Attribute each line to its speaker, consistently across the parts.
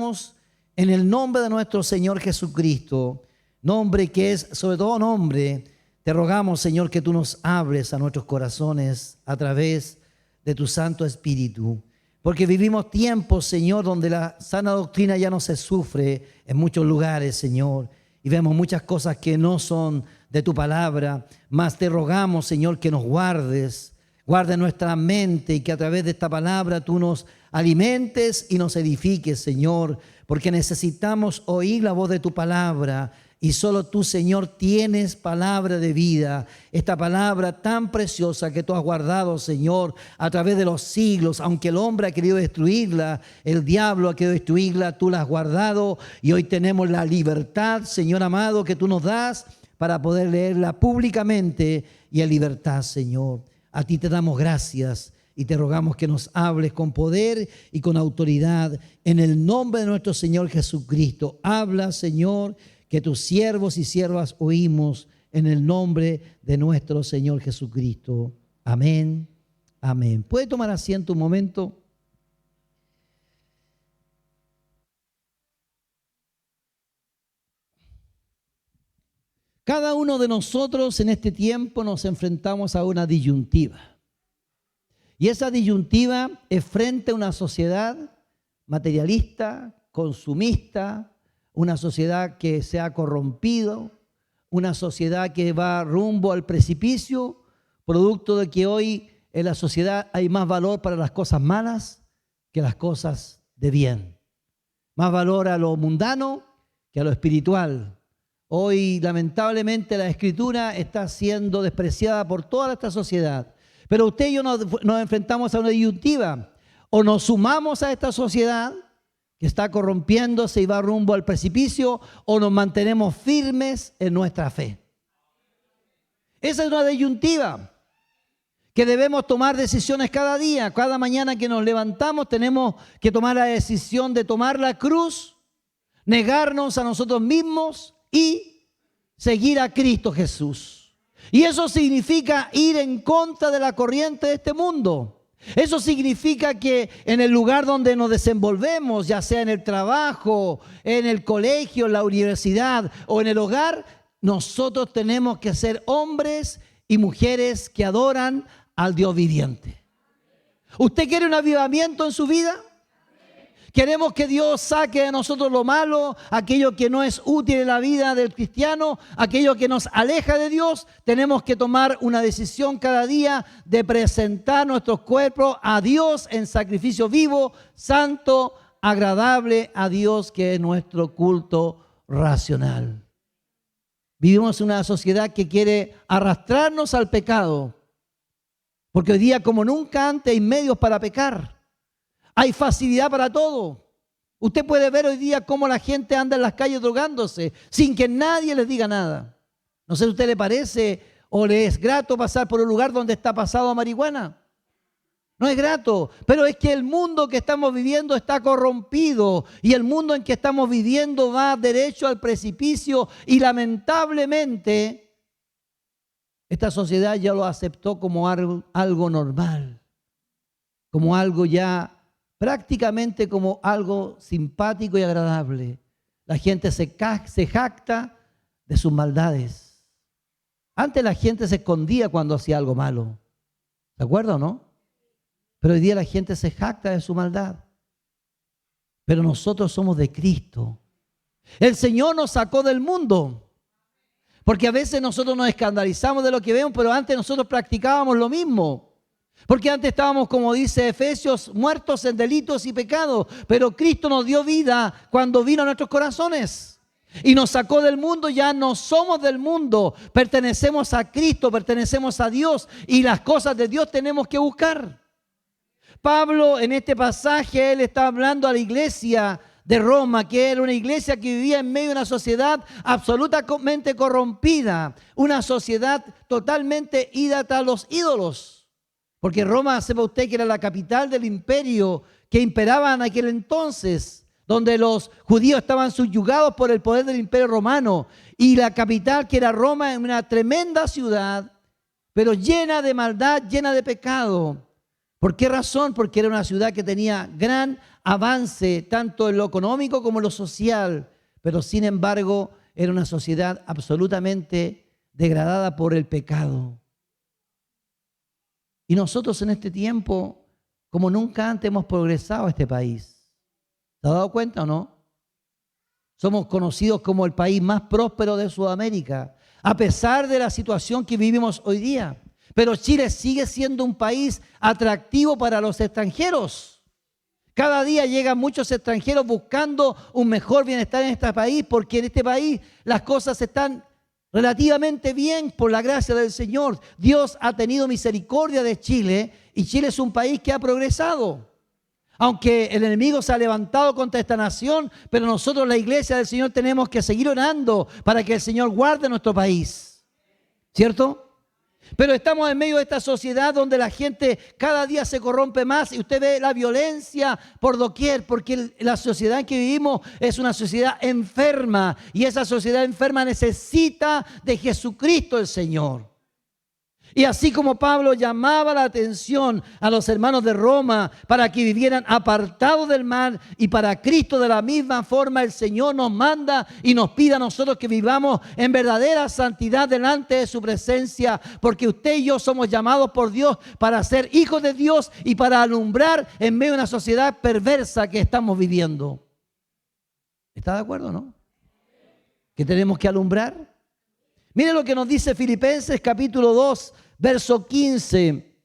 Speaker 1: rogamos en el nombre de nuestro Señor Jesucristo, nombre que es sobre todo nombre, te rogamos, Señor, que tú nos hables a nuestros corazones a través de tu Santo Espíritu. Porque vivimos tiempos, Señor, donde la sana doctrina ya no se sufre en muchos lugares, Señor. Y vemos muchas cosas que no son de tu palabra. Mas te rogamos, Señor, que nos guardes. Guarde nuestra mente y que a través de esta palabra tú nos alimentes y nos edifiques, Señor. Porque necesitamos oír la voz de tu palabra. Y solo tú, Señor, tienes palabra de vida. Esta palabra tan preciosa que tú has guardado, Señor, a través de los siglos. Aunque el hombre ha querido destruirla, el diablo ha querido destruirla, tú la has guardado. Y hoy tenemos la libertad, Señor amado, que tú nos das para poder leerla públicamente y en libertad, Señor. A ti te damos gracias y te rogamos que nos hables con poder y con autoridad. En el nombre de nuestro Señor Jesucristo, habla, Señor, que tus siervos y siervas oímos en el nombre de nuestro Señor Jesucristo. Amén, amén. ¿Puede tomar asiento un momento? Cada uno de nosotros en este tiempo nos enfrentamos a una disyuntiva. Y esa disyuntiva es frente a una sociedad materialista, consumista, una sociedad que se ha corrompido, una sociedad que va rumbo al precipicio, producto de que hoy en la sociedad hay más valor para las cosas malas que las cosas de bien. Más valor a lo mundano que a lo espiritual. Hoy, lamentablemente, la Escritura está siendo despreciada por toda esta sociedad. Pero usted y yo nos enfrentamos a una disyuntiva. O nos sumamos a esta sociedad que está corrompiéndose y va rumbo al precipicio, o nos mantenemos firmes en nuestra fe. Esa es una disyuntiva que debemos tomar decisiones cada día. Cada mañana que nos levantamos tenemos que tomar la decisión de tomar la cruz, negarnos a nosotros mismos y seguir a Cristo Jesús. Y eso significa ir en contra de la corriente de este mundo. Eso significa que en el lugar donde nos desenvolvemos, ya sea en el trabajo, en el colegio, en la universidad o en el hogar, nosotros tenemos que ser hombres y mujeres que adoran al Dios viviente. ¿Usted quiere un avivamiento en su vida? Queremos que Dios saque de nosotros lo malo, aquello que no es útil en la vida del cristiano, aquello que nos aleja de Dios. Tenemos que tomar una decisión cada día de presentar nuestros cuerpos a Dios en sacrificio vivo, santo, agradable a Dios, que es nuestro culto racional. Vivimos en una sociedad que quiere arrastrarnos al pecado, porque hoy día como nunca antes hay medios para pecar. Hay facilidad para todo. Usted puede ver hoy día cómo la gente anda en las calles drogándose sin que nadie les diga nada. No sé si a usted le parece o le es grato pasar por un lugar donde está pasado a marihuana. No es grato, pero es que el mundo que estamos viviendo está corrompido y el mundo en que estamos viviendo va derecho al precipicio y lamentablemente esta sociedad ya lo aceptó como algo normal, como algo ya prácticamente como algo simpático y agradable. La gente se jacta de sus maldades. Antes la gente se escondía cuando hacía algo malo. ¿De acuerdo o no? Pero hoy día la gente se jacta de su maldad. Pero nosotros somos de Cristo. El Señor nos sacó del mundo. Porque a veces nosotros nos escandalizamos de lo que vemos, pero antes nosotros practicábamos lo mismo. Porque antes estábamos, como dice Efesios, muertos en delitos y pecados. Pero Cristo nos dio vida cuando vino a nuestros corazones. Y nos sacó del mundo, ya no somos del mundo. Pertenecemos a Cristo, pertenecemos a Dios. Y las cosas de Dios tenemos que buscar. Pablo en este pasaje, él está hablando a la iglesia de Roma, que era una iglesia que vivía en medio de una sociedad absolutamente corrompida. Una sociedad totalmente ida tras los ídolos. Porque Roma, sepa usted que era la capital del imperio que imperaba en aquel entonces, donde los judíos estaban subyugados por el poder del imperio romano. Y la capital, que era Roma, en una tremenda ciudad, pero llena de maldad, llena de pecado. ¿Por qué razón? Porque era una ciudad que tenía gran avance, tanto en lo económico como en lo social, pero sin embargo era una sociedad absolutamente degradada por el pecado. Y nosotros en este tiempo, como nunca antes, hemos progresado a este país. ¿Se ha dado cuenta o no? Somos conocidos como el país más próspero de Sudamérica, a pesar de la situación que vivimos hoy día. Pero Chile sigue siendo un país atractivo para los extranjeros. Cada día llegan muchos extranjeros buscando un mejor bienestar en este país, porque en este país las cosas están relativamente bien por la gracia del Señor. Dios ha tenido misericordia de Chile y Chile es un país que ha progresado. Aunque el enemigo se ha levantado contra esta nación, pero nosotros, la iglesia del Señor, tenemos que seguir orando para que el Señor guarde nuestro país. ¿Cierto? Pero estamos en medio de esta sociedad donde la gente cada día se corrompe más y usted ve la violencia por doquier, porque la sociedad en que vivimos es una sociedad enferma y esa sociedad enferma necesita de Jesucristo el Señor. Y así como Pablo llamaba la atención a los hermanos de Roma para que vivieran apartados del mal y para Cristo, de la misma forma el Señor nos manda y nos pide a nosotros que vivamos en verdadera santidad delante de su presencia, porque usted y yo somos llamados por Dios para ser hijos de Dios y para alumbrar en medio de una sociedad perversa que estamos viviendo. ¿Está de acuerdo, no? ¿Que tenemos que alumbrar? Mire lo que nos dice Filipenses capítulo 2, verso 15,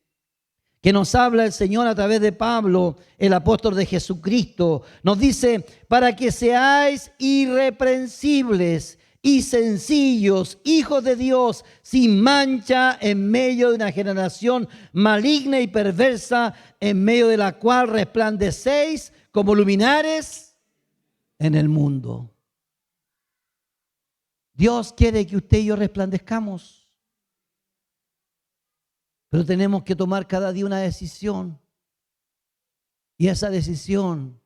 Speaker 1: que nos habla el Señor a través de Pablo, el apóstol de Jesucristo. Nos dice, para que seáis irreprensibles y sencillos, hijos de Dios, sin mancha en medio de una generación maligna y perversa, en medio de la cual resplandecéis como luminares en el mundo. Dios quiere que usted y yo resplandezcamos, pero tenemos que tomar cada día una decisión, y esa decisión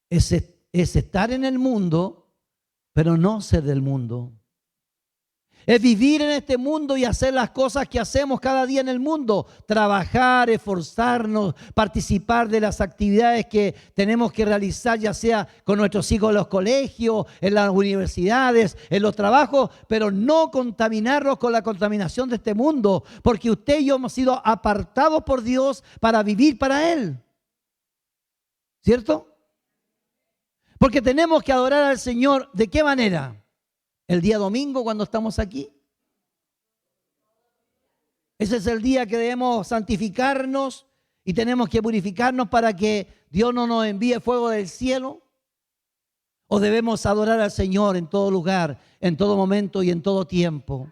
Speaker 1: es estar en el mundo, pero no ser del mundo. Es vivir en este mundo y hacer las cosas que hacemos cada día en el mundo. Trabajar, esforzarnos, participar de las actividades que tenemos que realizar, ya sea con nuestros hijos en los colegios, en las universidades, en los trabajos, pero no contaminarnos con la contaminación de este mundo, porque usted y yo hemos sido apartados por Dios para vivir para Él. ¿Cierto? Porque tenemos que adorar al Señor. ¿De qué manera? El día domingo cuando estamos aquí. Ese es el día que debemos santificarnos y tenemos que purificarnos para que Dios no nos envíe fuego del cielo. ¿O debemos adorar al Señor en todo lugar, en todo momento y en todo tiempo?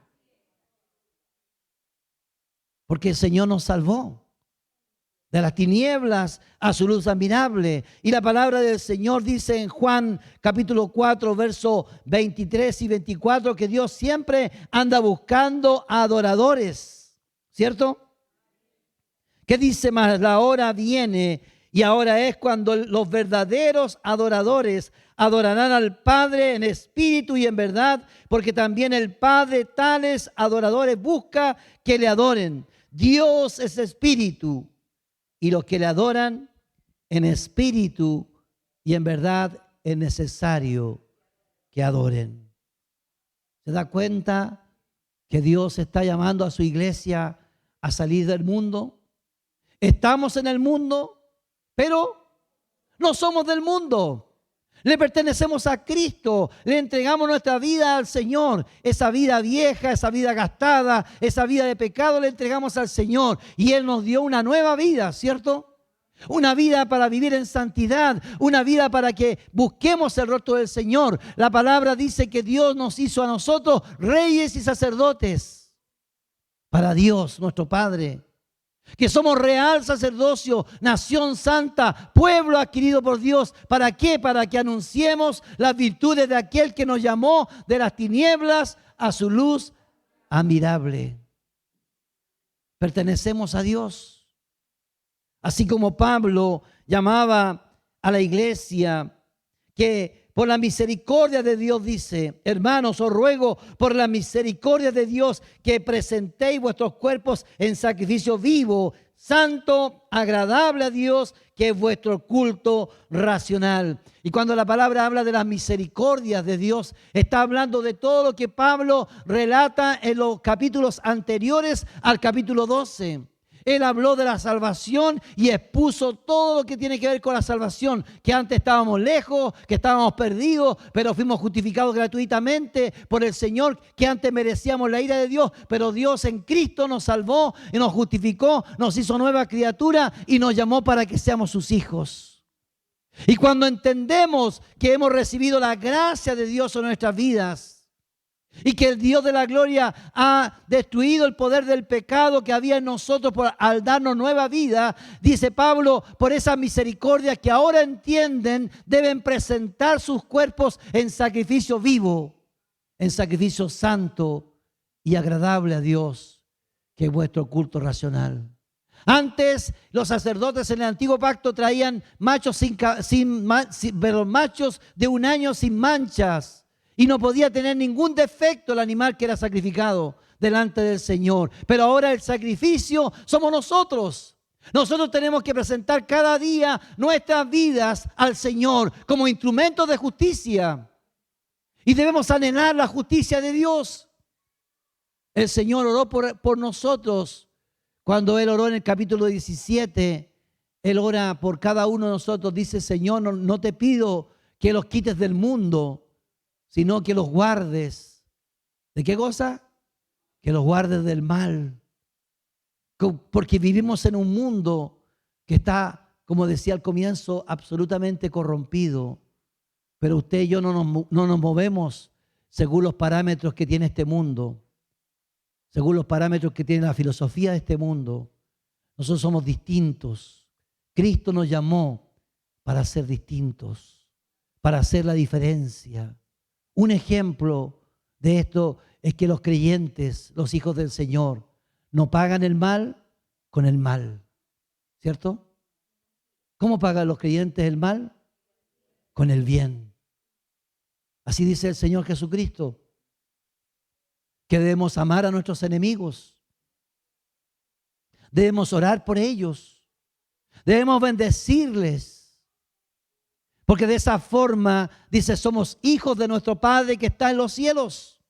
Speaker 1: Porque el Señor nos salvó de las tinieblas a su luz admirable. Y la palabra del Señor dice en Juan capítulo 4, versos 23 y 24, que Dios siempre anda buscando a adoradores, ¿cierto? ¿Qué dice más? La hora viene y ahora es cuando los verdaderos adoradores adorarán al Padre en espíritu y en verdad, porque también el Padre tales adoradores busca que le adoren. Dios es espíritu, y los que le adoran en espíritu y en verdad es necesario que adoren. ¿Se da cuenta que Dios está llamando a su iglesia a salir del mundo? Estamos en el mundo, pero no somos del mundo. Le pertenecemos a Cristo, le entregamos nuestra vida al Señor. Esa vida vieja, esa vida gastada, esa vida de pecado le entregamos al Señor. Y Él nos dio una nueva vida, ¿cierto? Una vida para vivir en santidad, una vida para que busquemos el rostro del Señor. La palabra dice que Dios nos hizo a nosotros reyes y sacerdotes para Dios, nuestro Padre. Que somos real sacerdocio, nación santa, pueblo adquirido por Dios. ¿Para qué? Para que anunciemos las virtudes de aquel que nos llamó de las tinieblas a su luz admirable. Pertenecemos a Dios. Así como Pablo llamaba a la iglesia que por la misericordia de Dios dice: hermanos, os ruego por la misericordia de Dios que presentéis vuestros cuerpos en sacrificio vivo, santo, agradable a Dios, que es vuestro culto racional. Y cuando la palabra habla de las misericordias de Dios, está hablando de todo lo que Pablo relata en los capítulos anteriores al capítulo 12. Él habló de la salvación y expuso todo lo que tiene que ver con la salvación, que antes estábamos lejos, que estábamos perdidos, pero fuimos justificados gratuitamente por el Señor, que antes merecíamos la ira de Dios, pero Dios en Cristo nos salvó y nos justificó, nos hizo nueva criatura y nos llamó para que seamos sus hijos. Y cuando entendemos que hemos recibido la gracia de Dios en nuestras vidas, y que el Dios de la gloria ha destruido el poder del pecado que había en nosotros al darnos nueva vida, dice Pablo, por esa misericordia que ahora entienden, deben presentar sus cuerpos en sacrificio vivo, en sacrificio santo y agradable a Dios, que es vuestro culto racional. Antes los sacerdotes en el antiguo pacto traían machos machos de un año sin manchas. Y no podía tener ningún defecto el animal que era sacrificado delante del Señor. Pero ahora el sacrificio somos nosotros. Nosotros tenemos que presentar cada día nuestras vidas al Señor como instrumentos de justicia. Y debemos anhelar la justicia de Dios. El Señor oró por nosotros. Cuando Él oró en el capítulo 17, Él ora por cada uno de nosotros. Dice, Señor, no te pido que los quites del mundo, sino que los guardes. ¿De qué cosa? Que los guardes del mal. Porque vivimos en un mundo que está, como decía al comienzo, absolutamente corrompido. Pero usted y yo no nos movemos según los parámetros que tiene este mundo, según los parámetros que tiene la filosofía de este mundo. Nosotros somos distintos. Cristo nos llamó para ser distintos, para hacer la diferencia. Un ejemplo de esto es que los creyentes, los hijos del Señor, no pagan el mal con el mal, ¿cierto? ¿Cómo pagan los creyentes el mal? Con el bien. Así dice el Señor Jesucristo, que debemos amar a nuestros enemigos, debemos orar por ellos, debemos bendecirles. Porque de esa forma, dice, somos hijos de nuestro Padre que está en los cielos.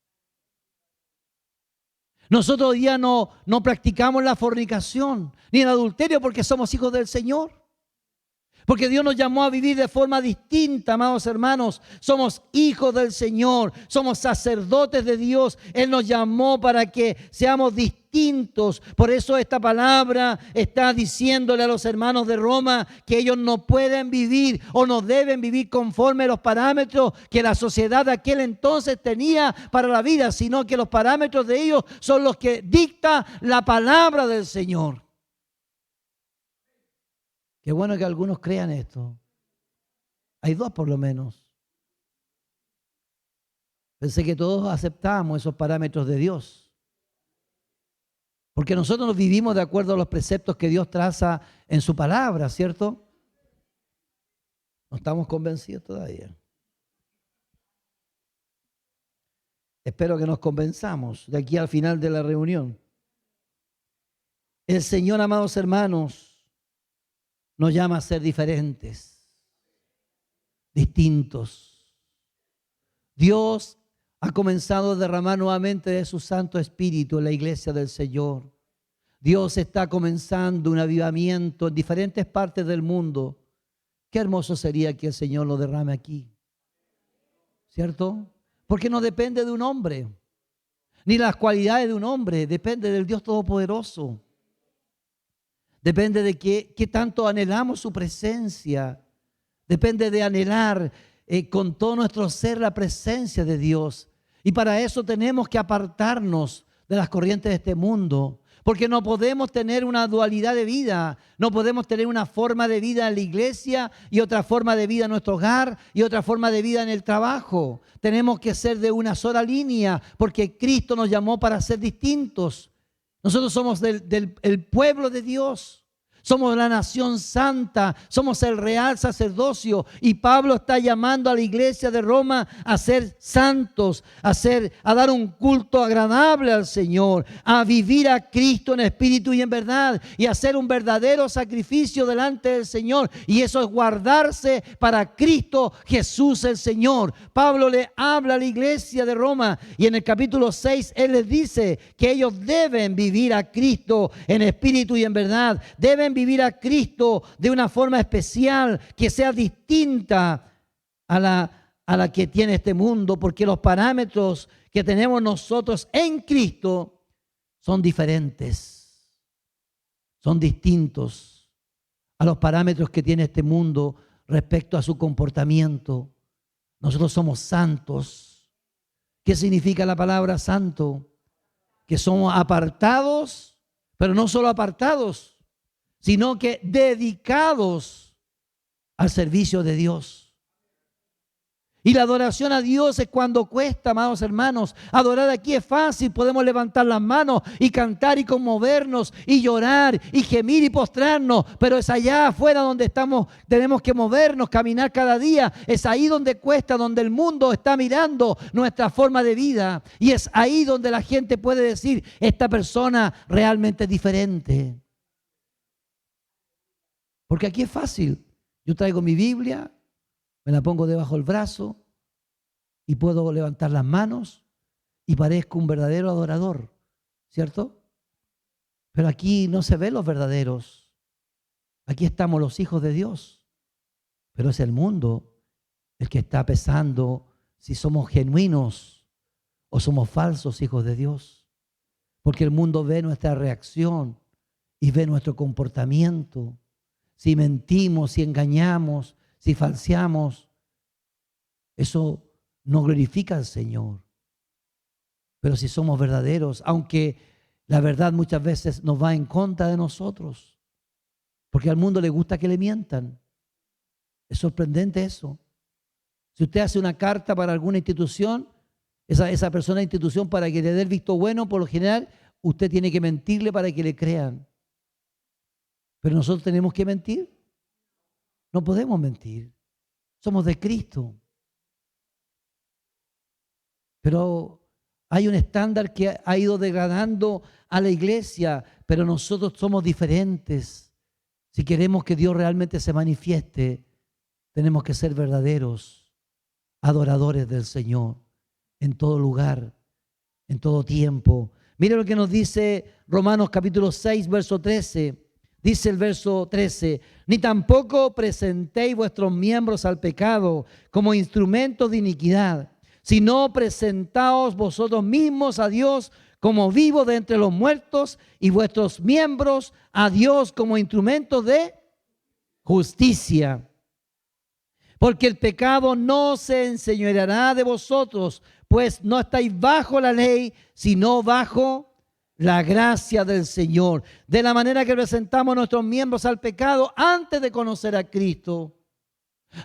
Speaker 1: Nosotros hoy día no practicamos la fornicación ni el adulterio porque somos hijos del Señor. Porque Dios nos llamó a vivir de forma distinta, amados hermanos. Somos hijos del Señor, somos sacerdotes de Dios. Él nos llamó para que seamos distintos. Por eso esta palabra está diciéndole a los hermanos de Roma que ellos no pueden vivir o no deben vivir conforme a los parámetros que la sociedad de aquel entonces tenía para la vida, sino que los parámetros de ellos son los que dicta la palabra del Señor. Qué bueno que algunos crean esto. Hay dos por lo menos. Pensé que todos aceptamos esos parámetros de Dios. Porque nosotros nos vivimos de acuerdo a los preceptos que Dios traza en su palabra, ¿cierto? No estamos convencidos todavía. Espero que nos convenzamos de aquí al final de la reunión. El Señor, amados hermanos, nos llama a ser diferentes, distintos. Dios ha comenzado a derramar nuevamente de su Santo Espíritu en la iglesia del Señor. Dios está comenzando un avivamiento en diferentes partes del mundo. Qué hermoso sería que el Señor lo derrame aquí, ¿cierto? Porque no depende de un hombre, ni las cualidades de un hombre, depende del Dios Todopoderoso. Depende de qué tanto anhelamos su presencia. Depende de anhelar con todo nuestro ser la presencia de Dios. Y para eso tenemos que apartarnos de las corrientes de este mundo. Porque no podemos tener una dualidad de vida. No podemos tener una forma de vida en la iglesia y otra forma de vida en nuestro hogar y otra forma de vida en el trabajo. Tenemos que ser de una sola línea porque Cristo nos llamó para ser distintos. Nosotros somos el pueblo de Dios. Somos la nación santa, somos el real sacerdocio. Y Pablo está llamando a la iglesia de Roma a ser santos, a dar un culto agradable al Señor, a vivir a Cristo en espíritu y en verdad, y hacer un verdadero sacrificio delante del Señor. Y eso es guardarse para Cristo Jesús el Señor. Pablo le habla a la iglesia de Roma y en el capítulo 6 él les dice que ellos deben vivir a Cristo en espíritu y en verdad. Deben vivir a Cristo de una forma especial que sea distinta a la que tiene este mundo, porque los parámetros que tenemos nosotros en Cristo son diferentes, son distintos a los parámetros que tiene este mundo respecto a su comportamiento. Nosotros somos santos. ¿Qué significa la palabra santo? Que somos apartados, pero no solo apartados, sino que dedicados al servicio de Dios. Y la adoración a Dios es cuando cuesta, amados hermanos. Adorar aquí es fácil, podemos levantar las manos y cantar y conmovernos y llorar y gemir y postrarnos, pero es allá afuera donde estamos, tenemos que movernos, caminar cada día. Es ahí donde cuesta, donde el mundo está mirando nuestra forma de vida, y es ahí donde la gente puede decir: esta persona realmente es diferente. Porque aquí es fácil. Yo traigo mi Biblia, me la pongo debajo del brazo y puedo levantar las manos y parezco un verdadero adorador, ¿cierto? Pero aquí no se ven los verdaderos. Aquí estamos los hijos de Dios. Pero es el mundo el que está pesando si somos genuinos o somos falsos hijos de Dios. Porque el mundo ve nuestra reacción y ve nuestro comportamiento. Si mentimos, si engañamos, si falseamos, eso no glorifica al Señor. Pero si somos verdaderos, aunque la verdad muchas veces nos va en contra de nosotros, porque al mundo le gusta que le mientan. Es sorprendente eso. Si usted hace una carta para alguna institución, esa persona, institución, para que le dé el visto bueno, por lo general, usted tiene que mentirle para que le crean. Pero nosotros tenemos que mentir. No podemos mentir. Somos de Cristo. Pero hay un estándar que ha ido degradando a la iglesia, pero nosotros somos diferentes. Si queremos que Dios realmente se manifieste, tenemos que ser verdaderos adoradores del Señor en todo lugar, en todo tiempo. Mire lo que nos dice Romanos capítulo 6, verso 13. Dice el verso 13: ni tampoco presentéis vuestros miembros al pecado como instrumentos de iniquidad, sino presentaos vosotros mismos a Dios como vivos de entre los muertos, y vuestros miembros a Dios como instrumentos de justicia. Porque el pecado no se enseñoreará de vosotros, pues no estáis bajo la ley, sino bajo la gracia del Señor. De la manera que presentamos nuestros miembros al pecado antes de conocer a Cristo,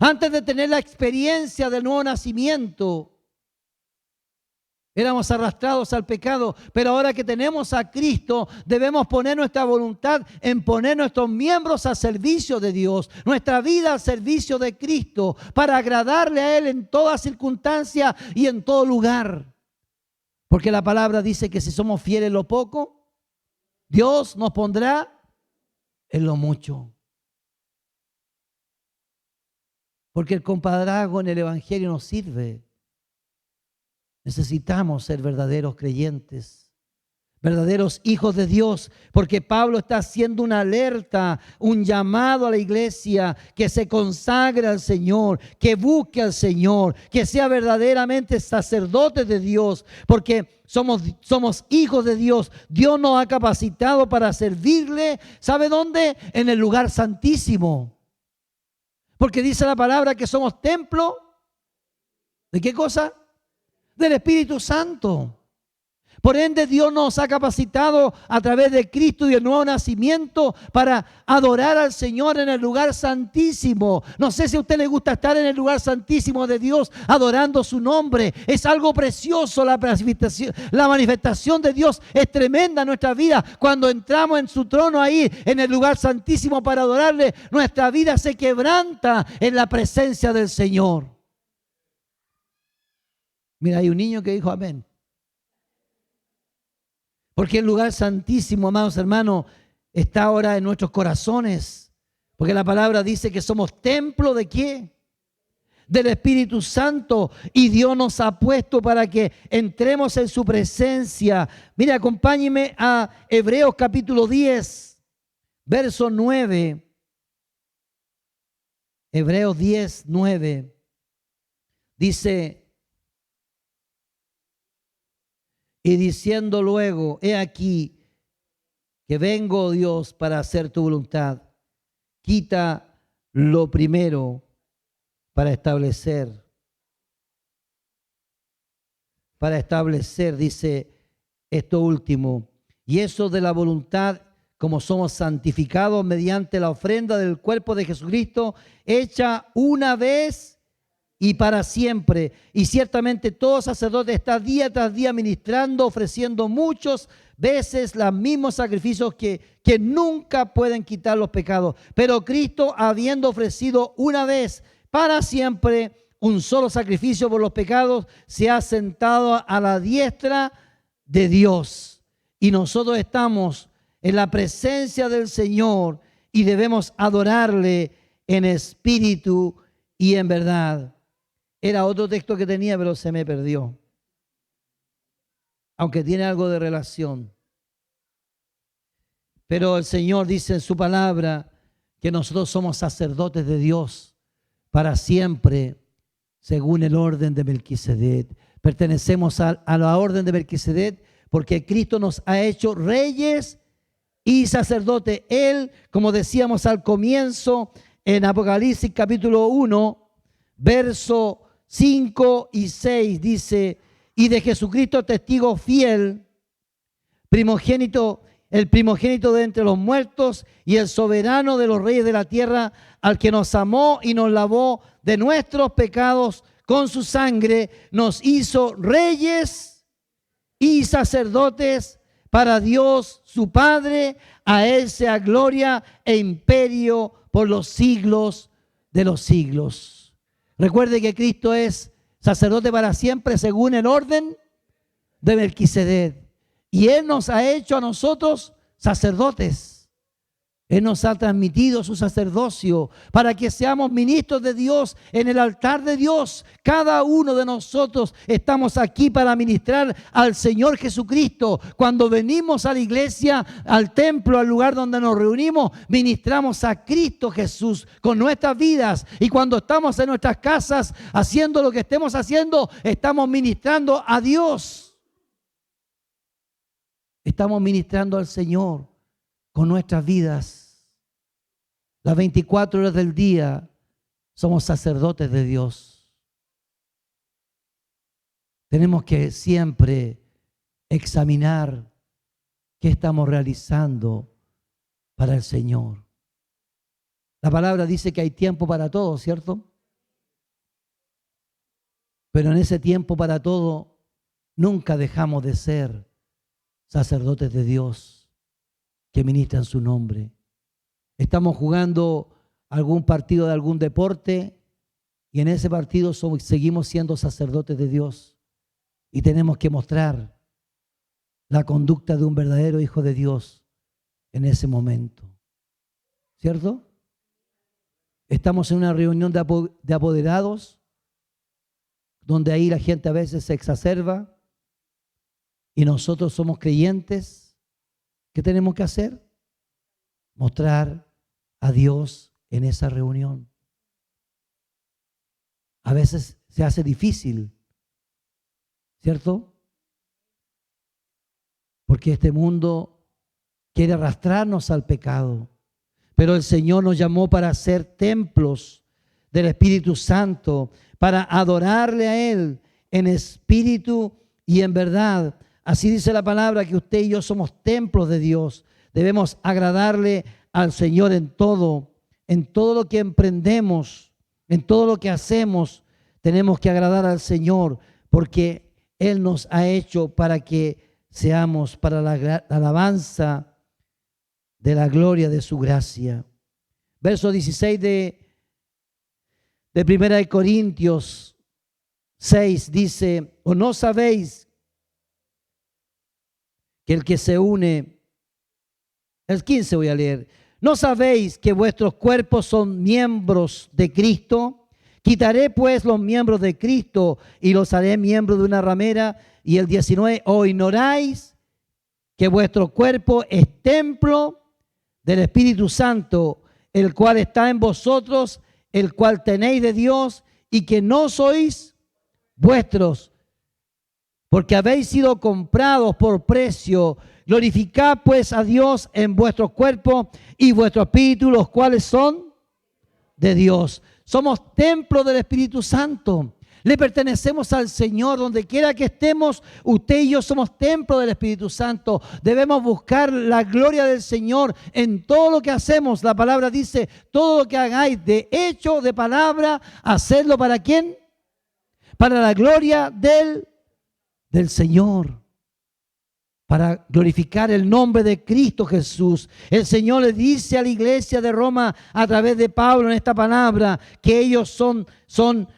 Speaker 1: antes de tener la experiencia del nuevo nacimiento, éramos arrastrados al pecado, pero ahora que tenemos a Cristo, debemos poner nuestra voluntad en poner nuestros miembros al servicio de Dios, nuestra vida al servicio de Cristo, para agradarle a Él en toda circunstancia y en todo lugar. Porque la palabra dice que si somos fieles en lo poco, Dios nos pondrá en lo mucho. Porque el compadrazgo en el Evangelio nos sirve. Necesitamos ser verdaderos creyentes, verdaderos hijos de Dios, porque Pablo está haciendo una alerta, un llamado a la iglesia que se consagre al Señor, que busque al Señor, que sea verdaderamente sacerdote de Dios, porque somos hijos de Dios. Dios nos ha capacitado para servirle. ¿Sabe dónde? En el lugar santísimo. Porque dice la palabra que somos templo. ¿De qué cosa? Del Espíritu Santo. Por ende, Dios nos ha capacitado a través de Cristo y el nuevo nacimiento para adorar al Señor en el lugar santísimo. No sé si a usted le gusta estar en el lugar santísimo de Dios adorando su nombre. Es algo precioso la manifestación de Dios. Es tremenda en nuestra vida. Cuando entramos en su trono ahí, en el lugar santísimo para adorarle, nuestra vida se quebranta en la presencia del Señor. Mira, hay un niño que dijo amén. Porque el lugar santísimo, amados hermanos, está ahora en nuestros corazones. Porque la palabra dice que somos templo ¿de qué? Del Espíritu Santo. Y Dios nos ha puesto para que entremos en su presencia. Mira, acompáñeme a Hebreos capítulo 10, verso 9. Hebreos 10, 9. Dice: y diciendo luego, he aquí que vengo, oh Dios, para hacer tu voluntad. Quita lo primero para establecer, dice esto último. Y eso de la voluntad, como somos santificados mediante la ofrenda del cuerpo de Jesucristo, hecha una vez y para siempre. Y ciertamente todo sacerdote está día tras día ministrando, ofreciendo muchas veces los mismos sacrificios que nunca pueden quitar los pecados. Pero Cristo, habiendo ofrecido una vez para siempre un solo sacrificio por los pecados, se ha sentado a la diestra de Dios. Y nosotros estamos en la presencia del Señor y debemos adorarle en espíritu y en verdad. Era otro texto que tenía, pero se me perdió. Aunque tiene algo de relación. Pero el Señor dice en su palabra que nosotros somos sacerdotes de Dios para siempre, según el orden de Melquisedec. Pertenecemos a la orden de Melquisedec porque Cristo nos ha hecho reyes y sacerdotes. Él, como decíamos al comienzo, en Apocalipsis capítulo 1, verso 5 y 6 dice: y de Jesucristo testigo fiel, el primogénito de entre los muertos y el soberano de los reyes de la tierra, al que nos amó y nos lavó de nuestros pecados con su sangre, nos hizo reyes y sacerdotes para Dios su Padre. A Él sea gloria e imperio por los siglos de los siglos. Recuerde que Cristo es sacerdote para siempre según el orden de Melquisedec. Y Él nos ha hecho a nosotros sacerdotes. Él nos ha transmitido su sacerdocio para que seamos ministros de Dios en el altar de Dios. Cada uno de nosotros estamos aquí para ministrar al Señor Jesucristo. Cuando venimos a la iglesia, al templo, al lugar donde nos reunimos, ministramos a Cristo Jesús con nuestras vidas. Y cuando estamos en nuestras casas haciendo lo que estemos haciendo, estamos ministrando a Dios. Estamos ministrando al Señor con nuestras vidas. Las 24 horas del día somos sacerdotes de Dios. Tenemos que siempre examinar qué estamos realizando para el Señor. La palabra dice que hay tiempo para todo, ¿cierto? Pero en ese tiempo para todo nunca dejamos de ser sacerdotes de Dios que ministran su nombre. Estamos jugando algún partido de algún deporte y en ese partido seguimos siendo sacerdotes de Dios y tenemos que mostrar la conducta de un verdadero hijo de Dios en ese momento. ¿Cierto? Estamos en una reunión de apoderados donde ahí la gente a veces se exacerba y nosotros somos creyentes. ¿Qué tenemos que hacer? Mostrar a Dios en esa reunión. A veces se hace difícil, ¿cierto? Porque este mundo quiere arrastrarnos al pecado. Pero el Señor nos llamó para ser templos del Espíritu Santo, para adorarle a Él en espíritu y en verdad. Así dice la palabra que usted y yo somos templos de Dios. Debemos agradarle al Señor en todo lo que emprendemos, en todo lo que hacemos. Tenemos que agradar al Señor porque Él nos ha hecho para que seamos para la alabanza de la gloria de su gracia. Verso 16 de 1 Corintios 6 dice: ¿o no sabéis que el que se une, el 15 voy a leer, ¿no sabéis que vuestros cuerpos son miembros de Cristo? Quitaré pues los miembros de Cristo y los haré miembros de una ramera. Y el 19, ¿o ignoráis que vuestro cuerpo es templo del Espíritu Santo, el cual está en vosotros, el cual tenéis de Dios, y que no sois vuestros, porque habéis sido comprados por precio? Glorificad pues a Dios en vuestro cuerpo y vuestro espíritu, los cuales son de Dios. Somos templo del Espíritu Santo. Le pertenecemos al Señor. Donde quiera que estemos, usted y yo somos templo del Espíritu Santo. Debemos buscar la gloria del Señor en todo lo que hacemos. La palabra dice: todo lo que hagáis de hecho, de palabra, hacedlo ¿para quién? Para la gloria del Señor, para glorificar el nombre de Cristo Jesús. El Señor le dice a la iglesia de Roma a través de Pablo en esta palabra que ellos son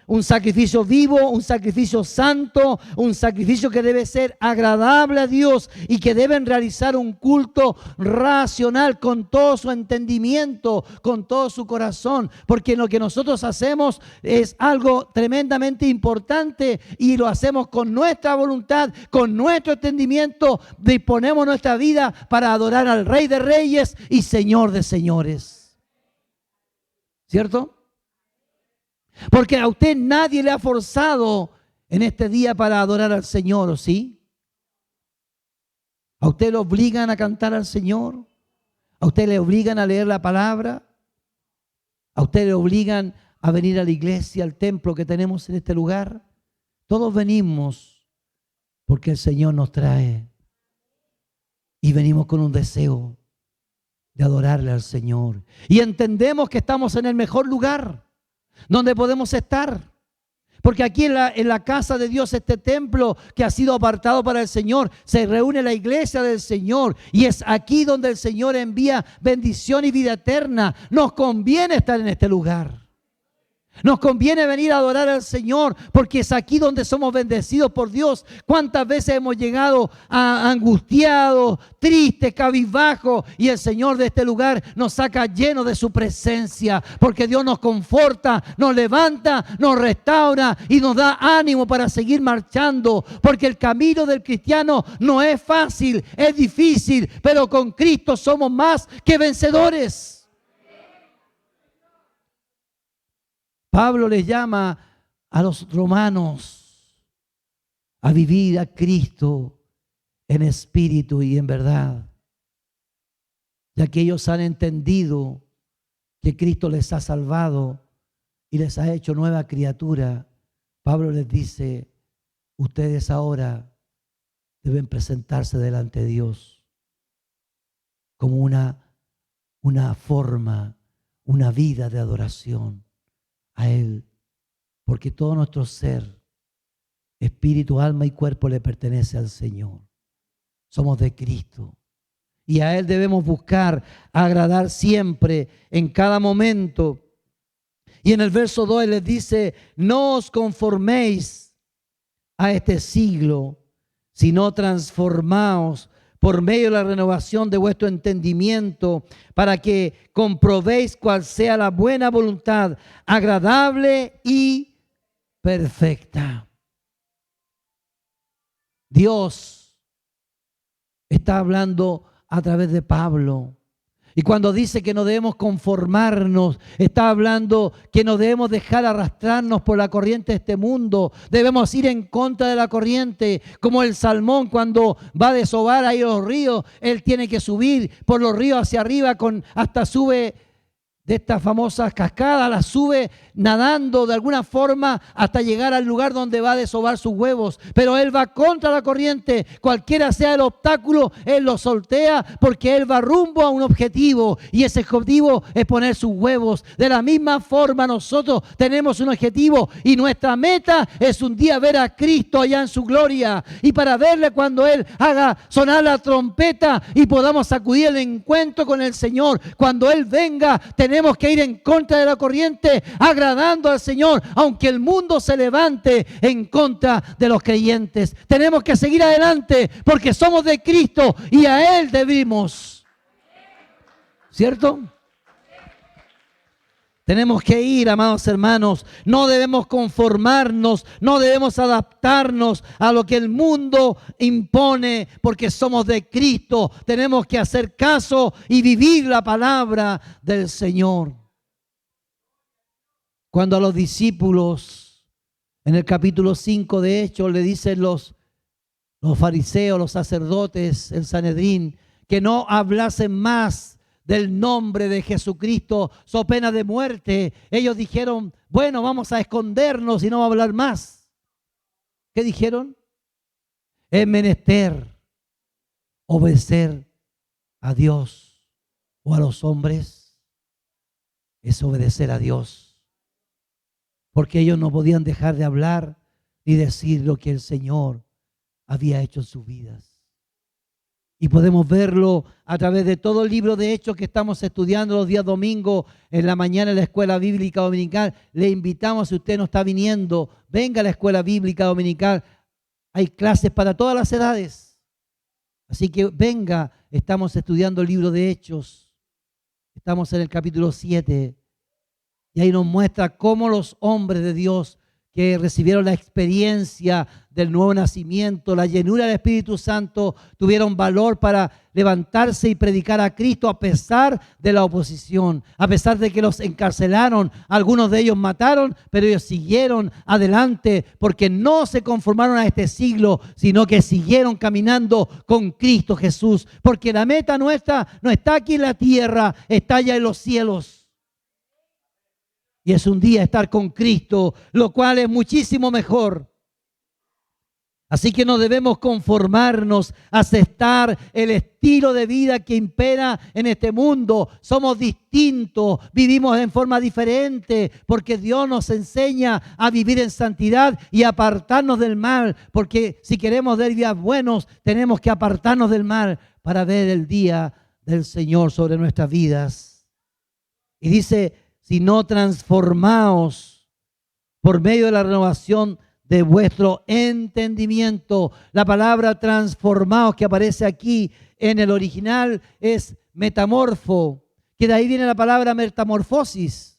Speaker 1: un sacrificio vivo, un sacrificio santo, un sacrificio que debe ser agradable a Dios y que deben realizar un culto racional con todo su entendimiento, con todo su corazón, porque lo que nosotros hacemos es algo tremendamente importante y lo hacemos con nuestra voluntad, con nuestro entendimiento, disponemos nuestra vida para adorar al Rey de Reyes y Señor de Señores. ¿Cierto? Porque a usted nadie le ha forzado en este día para adorar al Señor, ¿o sí? ¿A usted le obligan a cantar al Señor? ¿A usted le obligan a leer la palabra? ¿A usted le obligan a venir a la iglesia, al templo que tenemos en este lugar? Todos venimos porque el Señor nos trae y venimos con un deseo de adorarle al Señor. Y entendemos que estamos en el mejor lugar donde podemos estar, porque aquí en la casa de Dios, este templo que ha sido apartado para el Señor, se reúne la iglesia del Señor y es aquí donde el Señor envía bendición y vida eterna. Nos conviene estar en este lugar. Nos conviene venir a adorar al Señor porque es aquí donde somos bendecidos por Dios. ¿Cuántas veces hemos llegado angustiados, tristes, cabizbajos, y el Señor de este lugar nos saca llenos de su presencia? Porque Dios nos conforta, nos levanta, nos restaura y nos da ánimo para seguir marchando. Porque el camino del cristiano no es fácil, es difícil, pero con Cristo somos más que vencedores. Pablo les llama a los romanos a vivir a Cristo en espíritu y en verdad, ya que ellos han entendido que Cristo les ha salvado y les ha hecho nueva criatura. Pablo les dice: ustedes ahora deben presentarse delante de Dios como una forma, una vida de adoración a Él, porque todo nuestro ser, espíritu, alma y cuerpo le pertenece al Señor. Somos de Cristo y a Él debemos buscar agradar siempre, en cada momento. Y en el verso 2 les dice: no os conforméis a este siglo, sino transformaos por medio de la renovación de vuestro entendimiento, para que comprobéis cuál sea la buena voluntad, agradable y perfecta. Dios está hablando a través de Pablo. Y cuando dice que no debemos conformarnos, está hablando que no debemos dejar arrastrarnos por la corriente de este mundo. Debemos ir en contra de la corriente, como el salmón cuando va a desovar ahí los ríos. Él tiene que subir por los ríos hacia arriba, hasta sube de estas famosas cascadas, las sube nadando de alguna forma hasta llegar al lugar donde va a desovar sus huevos. Pero él va contra la corriente, cualquiera sea el obstáculo, él lo sortea porque él va rumbo a un objetivo y ese objetivo es poner sus huevos. De la misma forma nosotros tenemos un objetivo y nuestra meta es un día ver a Cristo allá en su gloria y para verle cuando él haga sonar la trompeta y podamos acudir al encuentro con el Señor. Cuando él venga, tenemos que ir en contra de la corriente, agradando al Señor, aunque el mundo se levante en contra de los creyentes. Tenemos que seguir adelante porque somos de Cristo y a Él debemos. ¿Cierto? Tenemos que ir, amados hermanos. No debemos conformarnos, no debemos adaptarnos a lo que el mundo impone, porque somos de Cristo. Tenemos que hacer caso y vivir la palabra del Señor. Cuando a los discípulos, en el capítulo 5 de Hechos, le dicen los fariseos, los sacerdotes, el Sanedrín, que no hablasen más del nombre de Jesucristo, so pena de muerte. Ellos dijeron, bueno, vamos a escondernos y no vamos a hablar más. ¿Qué dijeron? Es menester obedecer a Dios o a los hombres. Es obedecer a Dios. Porque ellos no podían dejar de hablar ni decir lo que el Señor había hecho en sus vidas. Y podemos verlo a través de todo el libro de Hechos que estamos estudiando los días domingos en la mañana en la escuela bíblica dominical. Le invitamos, si usted no está viniendo, venga a la escuela bíblica dominical. Hay clases para todas las edades. Así que venga, estamos estudiando el libro de Hechos. Estamos en el capítulo 7. Y ahí nos muestra cómo los hombres de Dios que recibieron la experiencia del nuevo nacimiento, la llenura del Espíritu Santo, tuvieron valor para levantarse y predicar a Cristo a pesar de la oposición, a pesar de que los encarcelaron, algunos de ellos mataron, pero ellos siguieron adelante porque no se conformaron a este siglo, sino que siguieron caminando con Cristo Jesús, porque la meta nuestra no está aquí en la tierra, está allá en los cielos. Y es un día estar con Cristo, lo cual es muchísimo mejor. Así que no debemos conformarnos a aceptar el estilo de vida que impera en este mundo. Somos distintos, vivimos en forma diferente, porque Dios nos enseña a vivir en santidad y apartarnos del mal. Porque si queremos ver días buenos, tenemos que apartarnos del mal para ver el día del Señor sobre nuestras vidas. Y dice, sino transformaos por medio de la renovación de vuestro entendimiento. La palabra transformaos que aparece aquí en el original es metamorfo, que de ahí viene la palabra metamorfosis.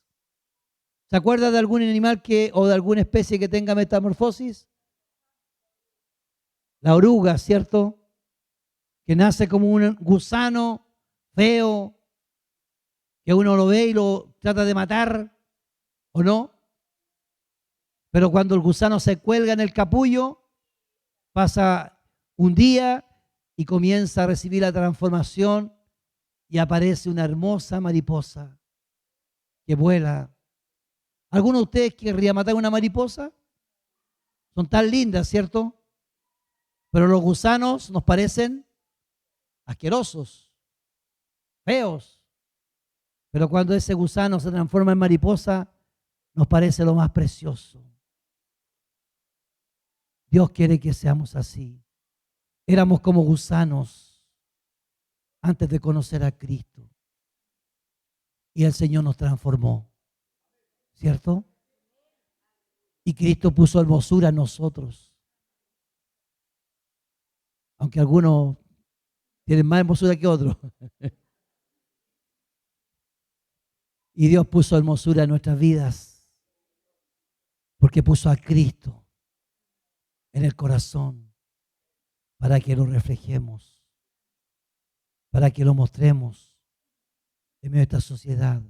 Speaker 1: ¿Se acuerda de algún animal o de alguna especie que tenga metamorfosis? La oruga, ¿cierto? Que nace como un gusano feo, que uno lo ve y lo trata de matar, ¿o no? Pero cuando el gusano se cuelga en el capullo, pasa un día y comienza a recibir la transformación y aparece una hermosa mariposa que vuela. ¿Alguno de ustedes querría matar una mariposa? Son tan lindas, ¿cierto? Pero los gusanos nos parecen asquerosos, feos. Pero cuando ese gusano se transforma en mariposa, nos parece lo más precioso. Dios quiere que seamos así. Éramos como gusanos antes de conocer a Cristo. Y el Señor nos transformó, ¿cierto? Y Cristo puso hermosura en nosotros. Aunque algunos tienen más hermosura que otros. Y Dios puso hermosura en nuestras vidas porque puso a Cristo en el corazón para que lo reflejemos, para que lo mostremos en medio de esta sociedad.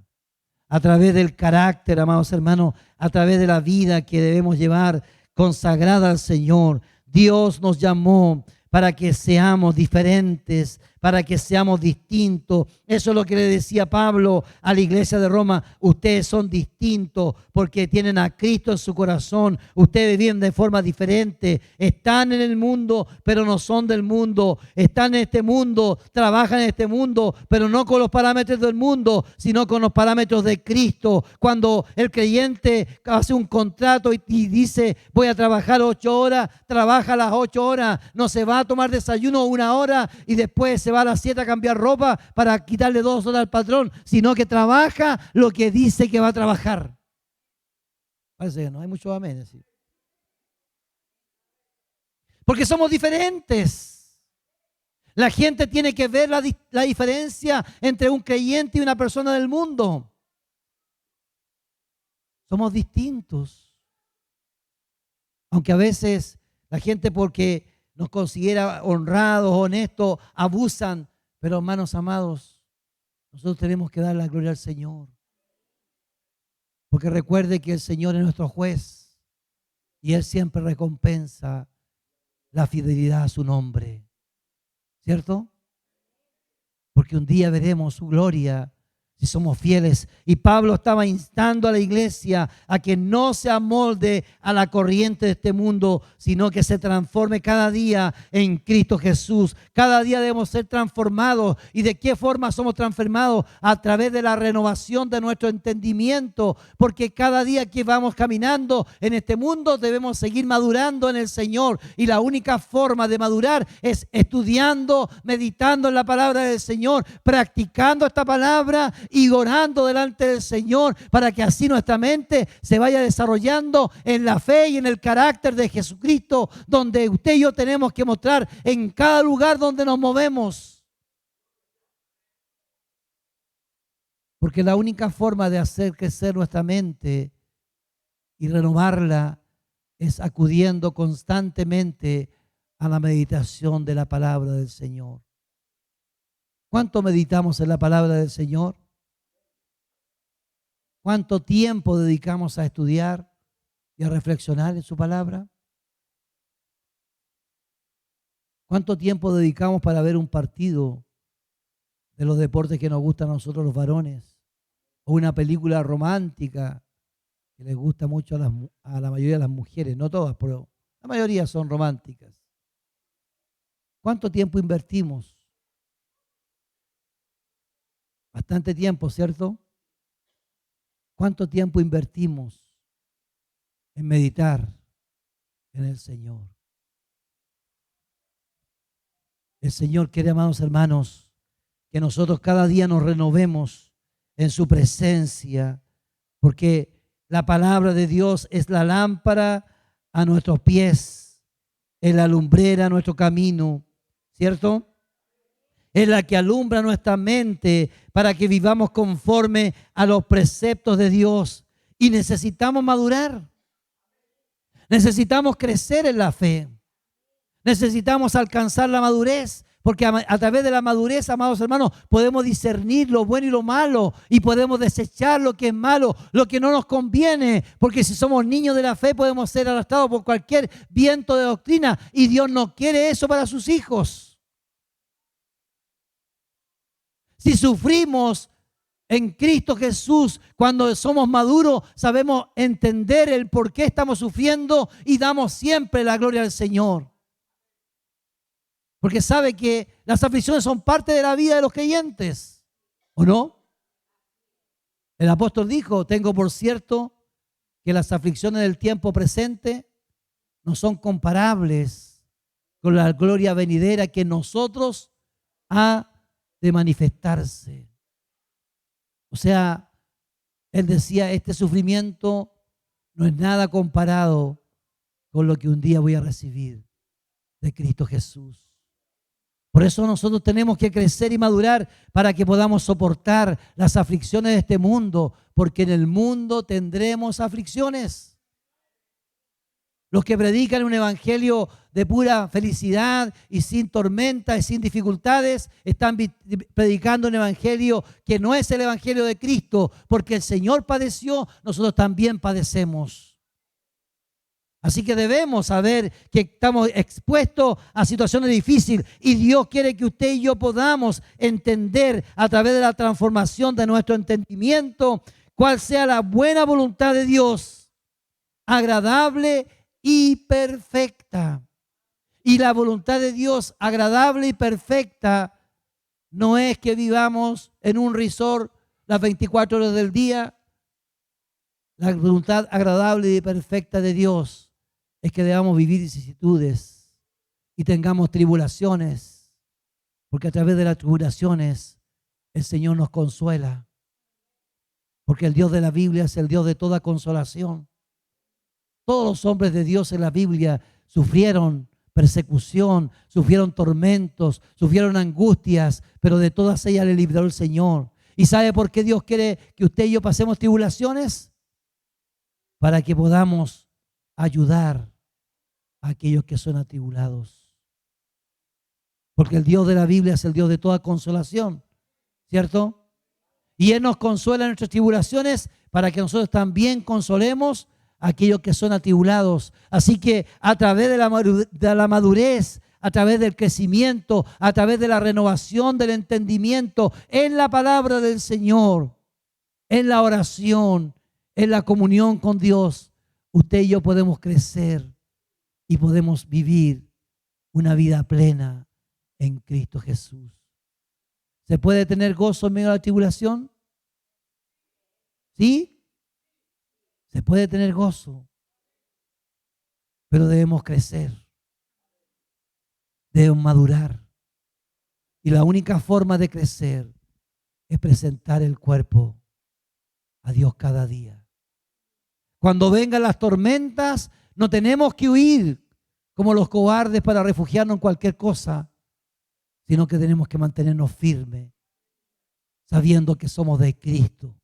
Speaker 1: A través del carácter, amados hermanos, a través de la vida que debemos llevar consagrada al Señor. Dios nos llamó para que seamos diferentes, para que seamos distintos. Eso es lo que le decía Pablo a la iglesia de Roma. Ustedes son distintos porque tienen a Cristo en su corazón. Ustedes viven de forma diferente. Están en el mundo, pero no son del mundo. Están en este mundo, trabajan en este mundo, pero no con los parámetros del mundo, sino con los parámetros de Cristo. Cuando el creyente hace un contrato y dice, voy a trabajar 8 horas, trabaja las 8 horas, no se va a tomar desayuno 1 hora y después se va a las 7 a cambiar ropa para quitarle 2 horas al patrón, sino que trabaja lo que dice que va a trabajar. Parece que no hay mucho amén. ¿Sí? Porque somos diferentes. La gente tiene que ver la diferencia entre un creyente y una persona del mundo. Somos distintos. Aunque a veces la gente, porque nos considera honrados, honestos, abusan. Pero hermanos amados, nosotros tenemos que dar la gloria al Señor. Porque recuerde que el Señor es nuestro juez y Él siempre recompensa la fidelidad a su nombre. ¿Cierto? Porque un día veremos su gloria si somos fieles. Y Pablo estaba instando a la iglesia a que no se amolde a la corriente de este mundo, sino que se transforme cada día en Cristo Jesús. Cada día debemos ser transformados. ¿Y de qué forma somos transformados? A través de la renovación de nuestro entendimiento. Porque cada día que vamos caminando en este mundo debemos seguir madurando en el Señor. Y la única forma de madurar es estudiando, meditando en la palabra del Señor, practicando esta palabra y orando delante del Señor, para que así nuestra mente se vaya desarrollando en la fe y en el carácter de Jesucristo, donde usted y yo tenemos que mostrar en cada lugar donde nos movemos. Porque la única forma de hacer crecer nuestra mente y renovarla es acudiendo constantemente a la meditación de la palabra del Señor. ¿Cuánto meditamos en la palabra del Señor? ¿Cuánto tiempo dedicamos a estudiar y a reflexionar en su palabra? ¿Cuánto tiempo dedicamos para ver un partido de los deportes que nos gustan a nosotros los varones? O una película romántica que les gusta mucho a la mayoría de las mujeres, no todas, pero la mayoría son románticas. ¿Cuánto tiempo invertimos? Bastante tiempo, ¿cierto? ¿Cuánto tiempo invertimos en meditar en el Señor? El Señor quiere, amados hermanos, que nosotros cada día nos renovemos en su presencia, porque la palabra de Dios es la lámpara a nuestros pies, es la lumbrera a nuestro camino, ¿cierto? Es la que alumbra nuestra mente para que vivamos conforme a los preceptos de Dios. Y necesitamos madurar. Necesitamos crecer en la fe. Necesitamos alcanzar la madurez. Porque a través de la madurez, amados hermanos, podemos discernir lo bueno y lo malo. Y podemos desechar lo que es malo, lo que no nos conviene. Porque si somos niños de la fe, podemos ser arrastrados por cualquier viento de doctrina. Y Dios no quiere eso para sus hijos. Si sufrimos en Cristo Jesús, cuando somos maduros, sabemos entender el por qué estamos sufriendo y damos siempre la gloria al Señor. Porque sabe que las aflicciones son parte de la vida de los creyentes, ¿o no? El apóstol dijo, tengo por cierto que las aflicciones del tiempo presente no son comparables con la gloria venidera que en nosotros ha de manifestarse. O sea, él decía, este sufrimiento no es nada comparado con lo que un día voy a recibir de Cristo Jesús. Por eso nosotros tenemos que crecer y madurar para que podamos soportar las aflicciones de este mundo, porque en el mundo tendremos aflicciones. Los que predican un evangelio de pura felicidad y sin tormentas y sin dificultades están predicando un evangelio que no es el evangelio de Cristo, porque el Señor padeció, nosotros también padecemos. Así que debemos saber que estamos expuestos a situaciones difíciles y Dios quiere que usted y yo podamos entender a través de la transformación de nuestro entendimiento cuál sea la buena voluntad de Dios, agradable y perfecta. Y la voluntad de Dios agradable y perfecta no es que vivamos en un resort las 24 horas del día. La voluntad agradable y perfecta de Dios es que debamos vivir vicisitudes y tengamos tribulaciones, porque a través de las tribulaciones el Señor nos consuela, porque el Dios de la Biblia es el Dios de toda consolación. Todos los hombres de Dios en la Biblia sufrieron persecución, sufrieron tormentos, sufrieron angustias, pero de todas ellas le libró el Señor. ¿Y sabe por qué Dios quiere que usted y yo pasemos tribulaciones? Para que podamos ayudar a aquellos que son atribulados. Porque el Dios de la Biblia es el Dios de toda consolación, ¿cierto? Y Él nos consuela en nuestras tribulaciones para que nosotros también consolemos a aquellos que son atribulados. Así que a través de la madurez, a través del crecimiento, a través de la renovación del entendimiento, en la palabra del Señor, en la oración, en la comunión con Dios, usted y yo podemos crecer y podemos vivir una vida plena en Cristo Jesús. ¿Se puede tener gozo en medio de la tribulación? ¿Sí? Se puede tener gozo, pero debemos crecer, debemos madurar. Y la única forma de crecer es presentar el cuerpo a Dios cada día. Cuando vengan las tormentas, no tenemos que huir como los cobardes para refugiarnos en cualquier cosa, sino que tenemos que mantenernos firmes, sabiendo que somos de Cristo.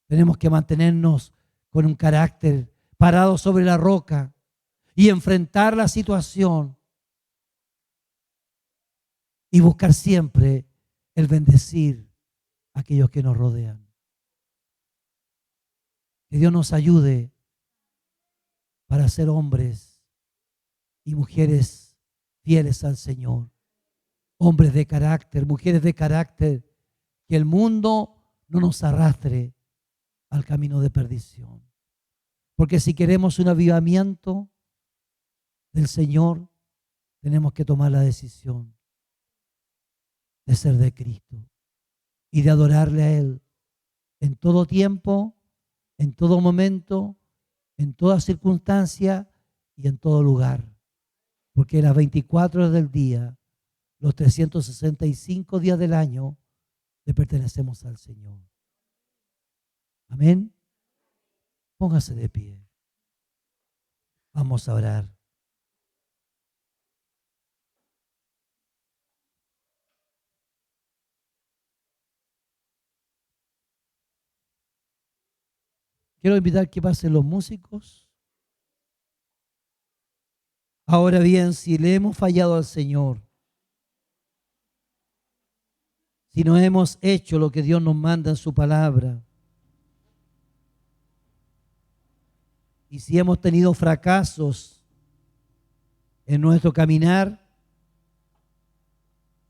Speaker 1: Tenemos que mantenernos con un carácter parado sobre la roca y enfrentar la situación y buscar siempre el bendecir a aquellos que nos rodean. Que Dios nos ayude para ser hombres y mujeres fieles al Señor. Hombres de carácter, mujeres de carácter, que el mundo no nos arrastre al camino de perdición. Porque si queremos un avivamiento del Señor, tenemos que tomar la decisión de ser de Cristo y de adorarle a Él en todo tiempo, en todo momento, en toda circunstancia y en todo lugar. Porque las 24 horas del día, los 365 días del año, le pertenecemos al Señor. Amén. Póngase de pie. Vamos a orar. Quiero invitar que pasen los músicos. Ahora bien, si le hemos fallado al Señor, si no hemos hecho lo que Dios nos manda en su palabra, y si hemos tenido fracasos en nuestro caminar,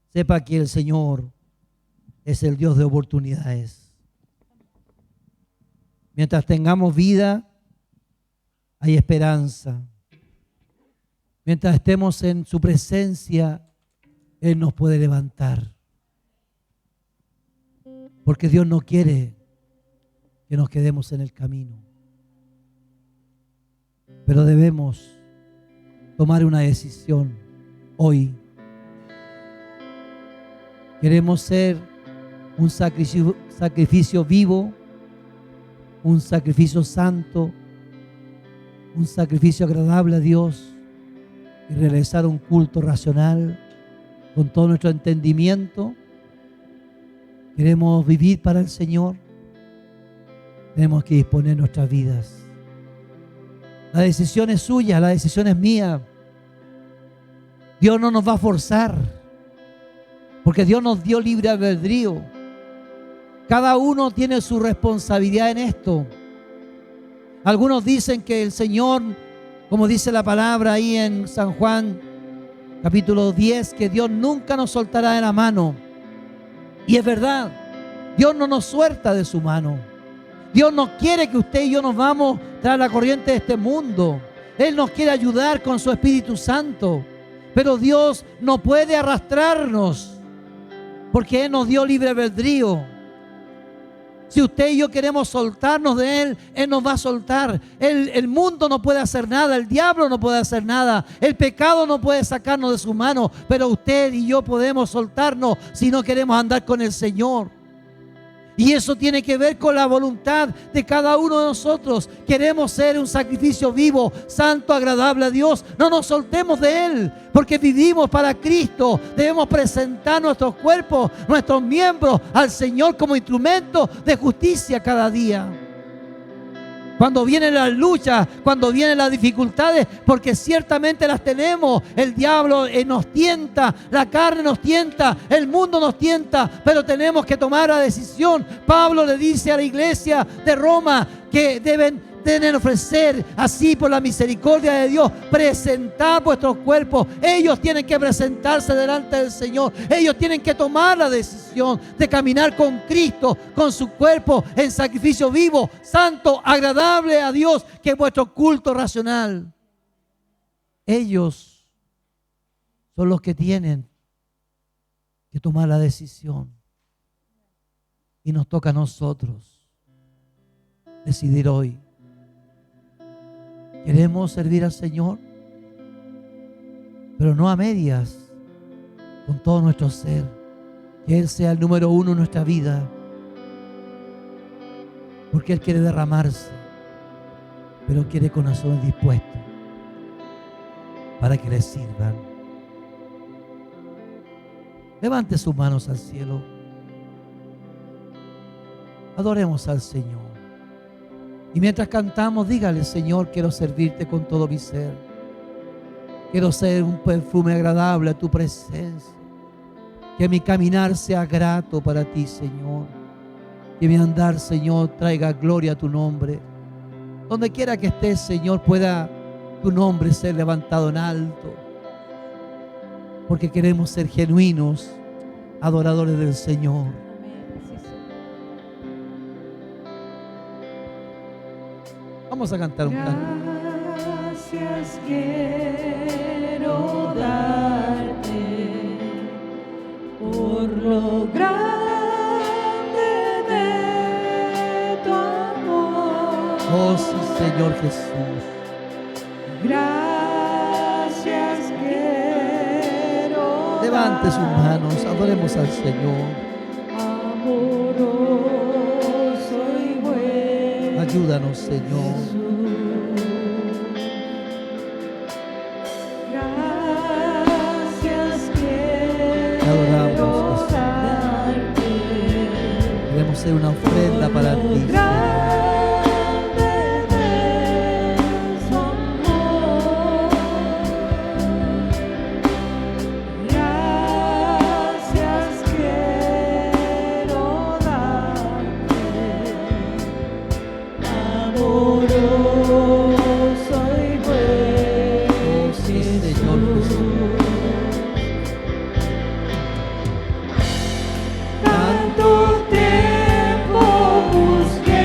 Speaker 1: sepa que el Señor es el Dios de oportunidades. Mientras tengamos vida, hay esperanza. Mientras estemos en su presencia, Él nos puede levantar. Porque Dios no quiere que nos quedemos en el camino. Pero debemos tomar una decisión hoy. Queremos ser un sacrificio vivo, un sacrificio santo, un sacrificio agradable a Dios y realizar un culto racional con todo nuestro entendimiento. Queremos vivir para el Señor. Tenemos que disponer nuestras vidas. La decisión es suya, la decisión es mía. Dios no nos va a forzar, porque Dios nos dio libre albedrío. Cada uno tiene su responsabilidad en esto. Algunos dicen que el Señor Como dice la palabra ahí en San Juan capítulo 10, que Dios nunca nos soltará de la mano. Y es verdad, Dios no nos suelta de su mano. Dios no quiere que usted y yo nos vamos tras la corriente de este mundo. Él nos quiere ayudar con su Espíritu Santo. Pero Dios no puede arrastrarnos, porque Él nos dio libre albedrío. Si usted y yo queremos soltarnos de Él, Él nos va a soltar. El mundo no puede hacer nada, el diablo no puede hacer nada, el pecado no puede sacarnos de su mano, pero usted y yo podemos soltarnos si no queremos andar con el Señor. Y eso tiene que ver con la voluntad de cada uno de nosotros. Queremos ser un sacrificio vivo, santo, agradable a Dios. No nos soltemos de Él, porque vivimos para Cristo. Debemos presentar nuestros cuerpos, nuestros miembros al Señor como instrumento de justicia cada día. Cuando vienen las luchas, cuando vienen las dificultades, porque ciertamente las tenemos. El diablo nos tienta, la carne nos tienta, el mundo nos tienta, pero tenemos que tomar la decisión. Pablo le dice a la iglesia de Roma que deben ofrecer así por la misericordia de Dios, presentar vuestros cuerpos. Ellos tienen que presentarse delante del Señor. Ellos tienen que tomar la decisión de caminar con Cristo, con su cuerpo en sacrificio vivo, santo, agradable a Dios, que es vuestro culto racional. Ellos son los que tienen que tomar la decisión, y nos toca a nosotros decidir hoy. Queremos servir al Señor, pero no a medias, con todo nuestro ser. Que Él sea el número uno en nuestra vida, porque Él quiere derramarse, pero quiere corazones dispuestos para que le sirvan. Levante sus manos al cielo. Adoremos al Señor. Y mientras cantamos, dígale: Señor, quiero servirte con todo mi ser. Quiero ser un perfume agradable a tu presencia. Que mi caminar sea grato para ti, Señor. Que mi andar, Señor, traiga gloria a tu nombre. Donde quiera que estés, Señor, pueda tu nombre ser levantado en alto. Porque queremos ser genuinos adoradores del Señor. Vamos a cantar un canto.
Speaker 2: Gracias quiero darte por lo grande de tu amor.
Speaker 1: Oh, sí, Señor Jesús.
Speaker 2: Gracias quiero
Speaker 1: Levante sus manos, adoremos al Señor.
Speaker 2: amoroso y bueno.
Speaker 1: Ayúdanos, Señor.
Speaker 2: Gracias
Speaker 1: Te adoramos,
Speaker 2: quiero
Speaker 1: Jesús.
Speaker 2: darte.
Speaker 1: Queremos ser una ofrenda para ti, Señor.
Speaker 2: Grande de su amor. Gracias quiero darte. Amoroso y bueno.
Speaker 1: Oh, sí, Señor Jesús.
Speaker 2: Tanto tiempo busqué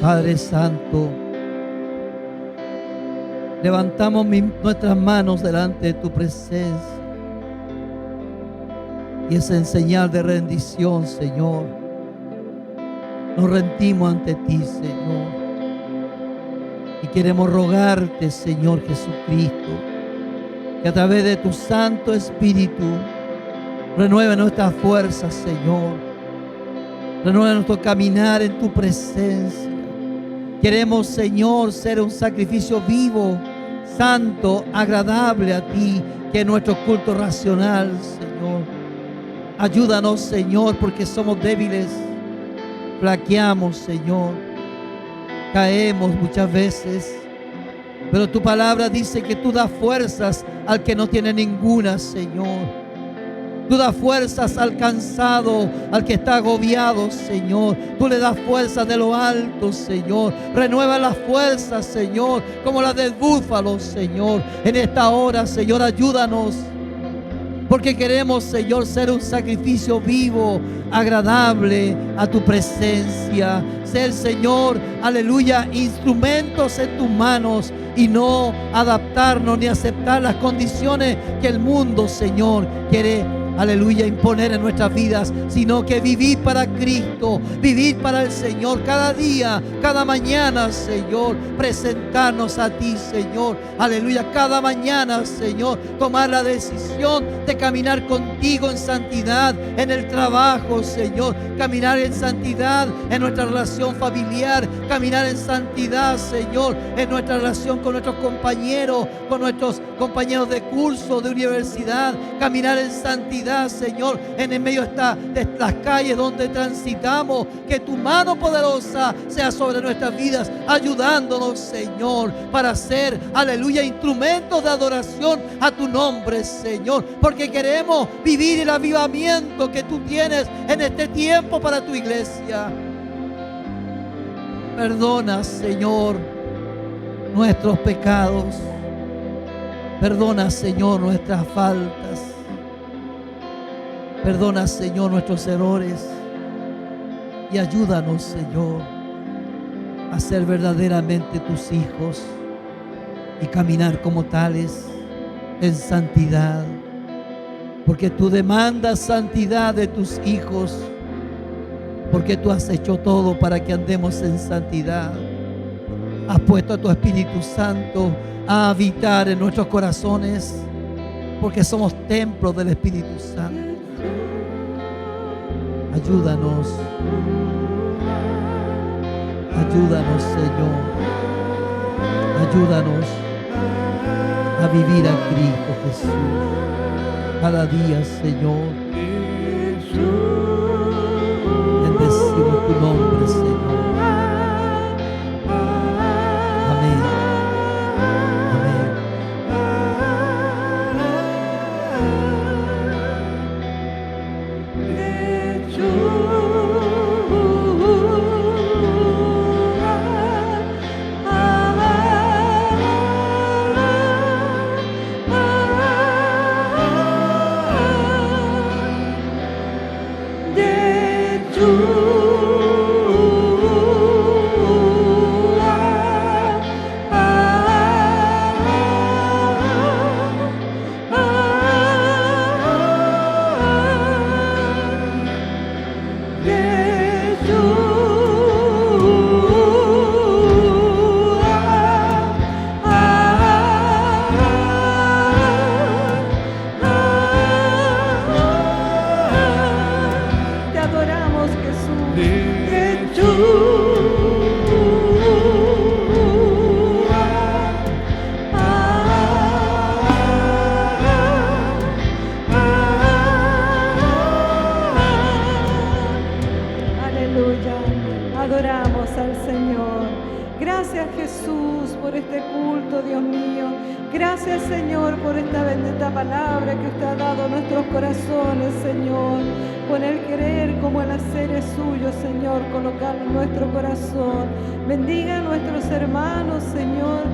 Speaker 1: Padre Santo, levantamos nuestras manos delante de tu presencia. Y es en señal de rendición, Señor. Nos rendimos ante ti, Señor. Y queremos rogarte, Señor Jesucristo, que a través de tu Santo Espíritu renueve nuestras fuerzas, Señor. Renueve nuestro caminar en tu presencia. Queremos, Señor, ser un sacrificio vivo, santo, agradable a ti, que es nuestro culto racional, Señor. Ayúdanos, Señor, porque somos débiles, flaqueamos, Señor, caemos muchas veces, pero tu palabra dice que tú das fuerzas al que no tiene ninguna, Señor. Tú das fuerzas al cansado, al que está agobiado, Señor. Tú le das fuerzas de lo alto, Señor. Renueva las fuerzas, Señor, como las del búfalo, Señor. En esta hora, Señor, ayúdanos. Porque queremos, Señor, ser un sacrificio vivo, agradable a tu presencia. Ser, Señor, aleluya, instrumentos en tus manos y no adaptarnos ni aceptar las condiciones que el mundo, Señor, quiere, aleluya, imponer en nuestras vidas, sino que vivir para Cristo, vivir para el Señor cada día, cada mañana, Señor, presentarnos a ti, Señor, aleluya, cada mañana, Señor, tomar la decisión de caminar contigo en santidad, en el trabajo, Señor, caminar en santidad en nuestra relación familiar, caminar en santidad, Señor, en nuestra relación con nuestros compañeros, con nuestros compañeros de curso, de universidad, caminar en santidad, Señor, en el medio de las calles donde transitamos, que tu mano poderosa sea sobre nuestras vidas, ayudándonos, Señor, para ser, aleluya, instrumentos de adoración a tu nombre, Señor, porque queremos vivir el avivamiento que tú tienes en este tiempo para tu iglesia. Perdona, Señor, nuestros pecados. Perdona, Señor, nuestras faltas. Perdona, Señor, nuestros errores. Y ayúdanos, Señor, a ser verdaderamente tus hijos y caminar como tales en santidad. Porque tú demandas santidad de tus hijos. Porque tú has hecho todo para que andemos en santidad. Has puesto a tu Espíritu Santo a habitar en nuestros corazones, porque somos templos del Espíritu Santo. Ayúdanos. Ayúdanos, Señor. Ayúdanos a vivir a Cristo Jesús cada día, Señor. Bendecimos tu nombre, Señor. Amén. Amén.
Speaker 2: Adoramos al Señor. Gracias, Jesús, por este culto, Dios mío. Gracias, Señor, por esta bendita palabra que usted ha dado a nuestros corazones, Señor. Con el querer como el hacer es suyo, Señor, colocarlo en nuestro corazón. Bendiga a nuestros hermanos, Señor.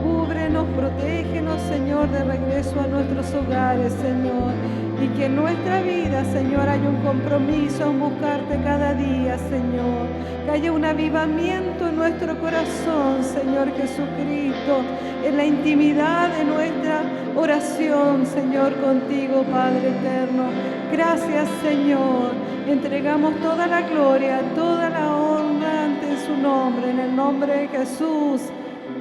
Speaker 2: Cúbrenos, protégenos, Señor, de regreso a nuestros hogares, Señor. Y que en nuestra vida, Señor, haya un compromiso en buscarte cada día, Señor. Que haya un avivamiento en nuestro corazón, Señor Jesucristo, en la intimidad de nuestra oración, Señor, contigo, Padre eterno. Gracias, Señor. Entregamos toda la gloria, toda la honra ante su nombre, en el nombre de Jesús.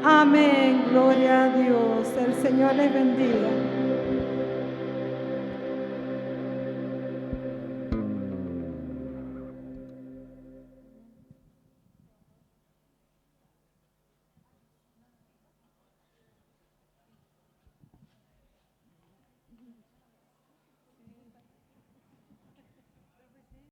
Speaker 2: Amén. Gloria a Dios. El Señor les bendiga.